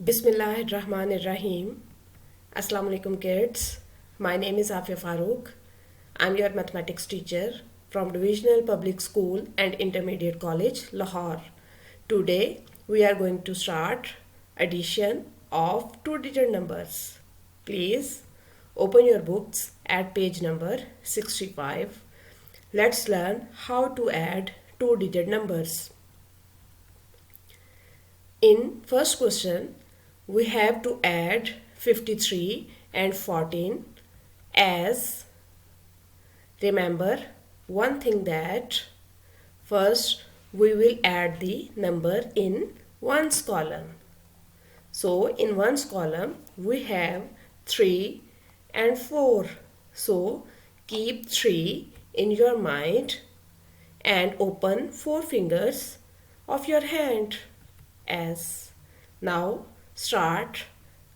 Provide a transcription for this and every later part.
Bismillahirrahmanirrahim. Assalamu alaikum kids. My name is Afia Farooq. I'm your mathematics teacher from Divisional Public School and Intermediate College, Lahore. Today we are going to start addition of two-digit numbers. Please open your books at page number 65. Let's learn how to add two-digit numbers. In first question, we have to add 53 and 14 as, remember one thing that first we will add the number in ones column. So in ones column we have 3 and 4. So keep 3 in your mind and open 4 fingers of your hand as. Now start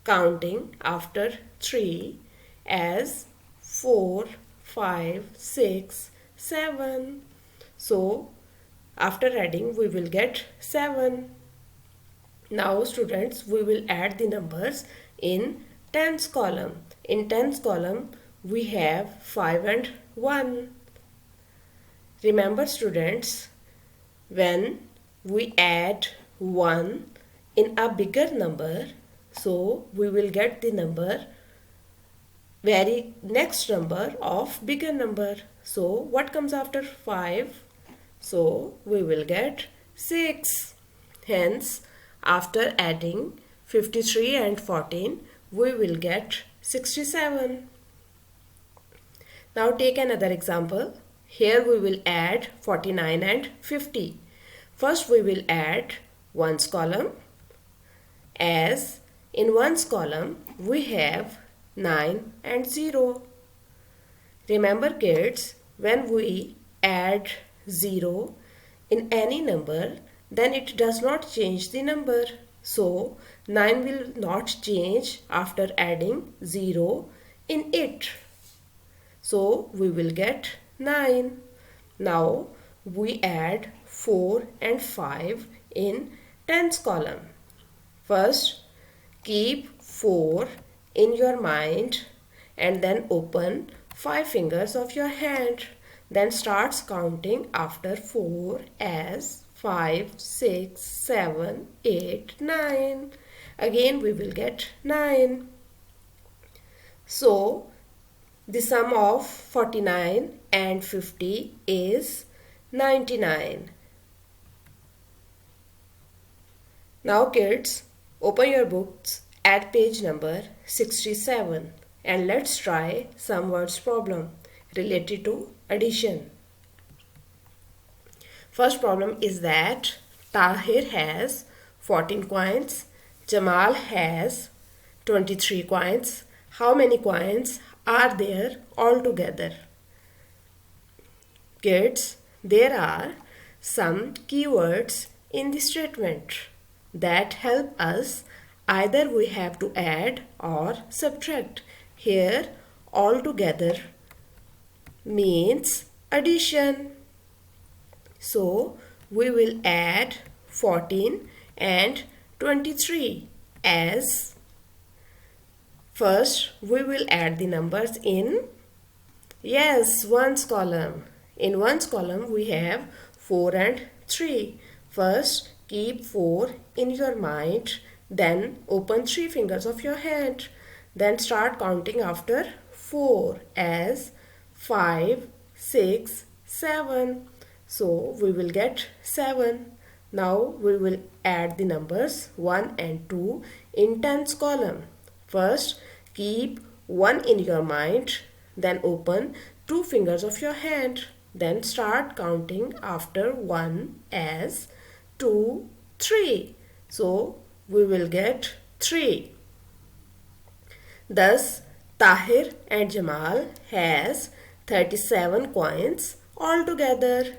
counting after 3 as 4, 5, 6, 7. So after adding we will get 7. Now students, we will add the numbers in tens column. In tens column we have 5 and 1. Remember students, when we add 1 in a bigger number, so we will get the number very next number of bigger number. So what comes after 5? So we will get 6. Hence after adding 53 and 14 we will get 67. Now take another example. Here we will add 49 and 50. First we will add ones column, as in ones column we have 9 and 0. Remember kids, when we add 0 in any number, then it does not change the number. So 9 will not change after adding 0 in it. So we will get 9. Now we add 4 and 5 in tens column. First keep 4 in your mind and then open 5 fingers of your hand. Then starts counting after 4 as 5, 6, 7, 8, 9. Again we will get 9. So the sum of 49 and 50 is 99. Now kids, open your books at page number 67 and let's try some words problem related to addition. First problem is that Tahir has 14 coins, Jamal has 23 coins. How many coins are there altogether? Kids, there are some keywords in the statement that help us. Either we have to add or subtract. Here altogether means addition. So we will add 14 and 23 as. First we will add the numbers in, yes, ones column. In ones column we have 4 and 3. First keep 4 in your mind, then open 3 fingers of your hand. Then start counting after 4 as 5, 6, 7. So we will get 7. Now we will add the numbers 1 and 2 in tens column. First keep 1 in your mind, then open 2 fingers of your hand. Then start counting after 1 as 2, 3. So we will get 3. Thus Tahir and Jamal has 37 coins altogether.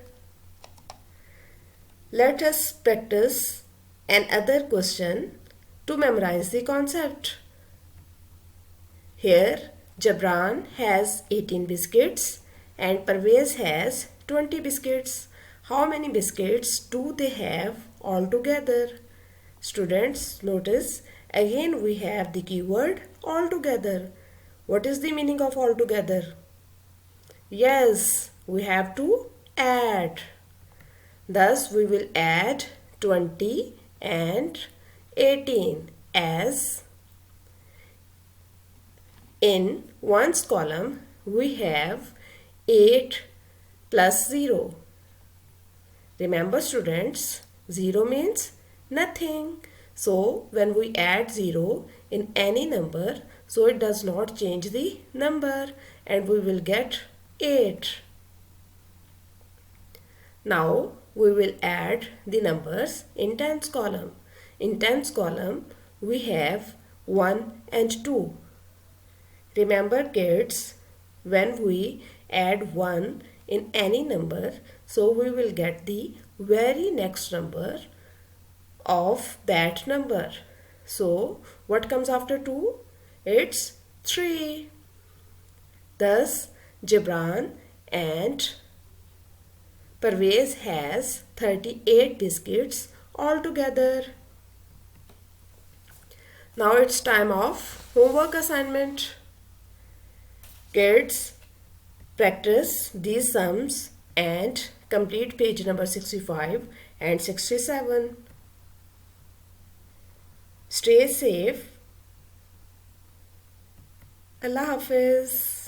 Let us practice another question to memorize the concept. Here Jabran has 18 biscuits and Parvez has 20 biscuits. How many biscuits do they have altogether? Students, notice Again we have the keyword altogether. What is the meaning of altogether? Yes, we have to add. Thus we will add 20 and 18 as in ones column we have 8 plus 0. Remember students, 0 means nothing. So when we add 0 in any number, so it does not change the number and we will get 8. Now we will add the numbers in tens column. In tens column we have 1 and 2. Remember kids, when we add 1 in any number, so we will get the very next number of that number. So what comes after 2? It's 3. Thus Gibran and Parvez has 38 biscuits altogether. Now it's time of homework assignment. Kids, practice these sums and complete page number 65 and 67. Stay safe. Allah Hafiz.